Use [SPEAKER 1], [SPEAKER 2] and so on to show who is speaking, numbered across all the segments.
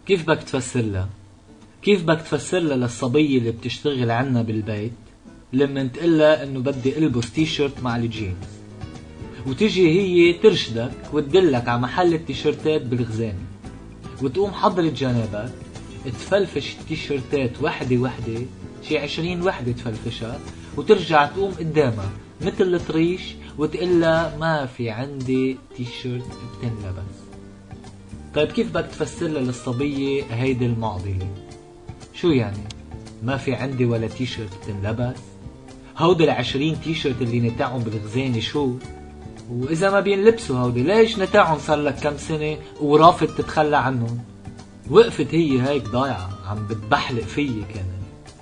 [SPEAKER 1] كيف بدك تفسر لها؟ كيف بدك تفسر لها للصبية اللي بتشتغل عنا بالبيت لما تقلها انه بدي البس تيشيرت مع الجينز، وتجي هي ترشدك وتدلك على محل التيشيرتات بالغزانة، وتقوم حضرت جنابك تفلفش التيشيرتات وحدة وحدة، شي 20 وحدة تفلفشها، وترجع تقوم قدامها مثل الطريش وتقلها ما في عندي تيشيرت بتنلبس. طيب كيف بدك تفسر للصبية هيدي المعضلة؟ شو يعني؟ ما في عندي ولا تيشيرت بتنلبس؟ هودي ال20 تيشيرت اللي نتاعهم بالغزانة شو؟ وإذا ما بينلبسوا هودي ليش نتاعهم صار لك كم سنة ورافض تتخلى عنهم؟ وقفت هي هيك ضايعة عم بتبحلق فيي، كانت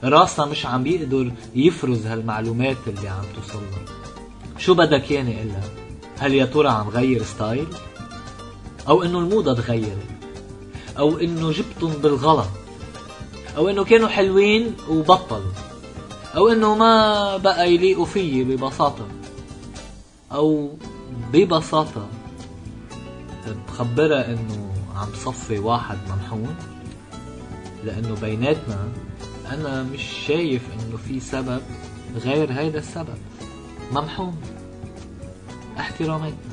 [SPEAKER 1] راسها مش عم بيقدر يفرز هالمعلومات اللي عم توصلها. شو بدك ياني قلها؟ هل يا ترى عم غير ستايل؟ أو إنه الموضة تغيرت؟ أو إنه جبتهم بالغلط؟ أو إنه كانوا حلوين وبطلوا؟ أو إنه ما بقى يليقوا فيي ببساطة؟ أو ببساطة بخبرها إنه عم صفي واحد ممحون، لأنه بيناتنا أنا مش شايف إنه في سبب غير هيدا السبب، ممحون. احتراماتنا.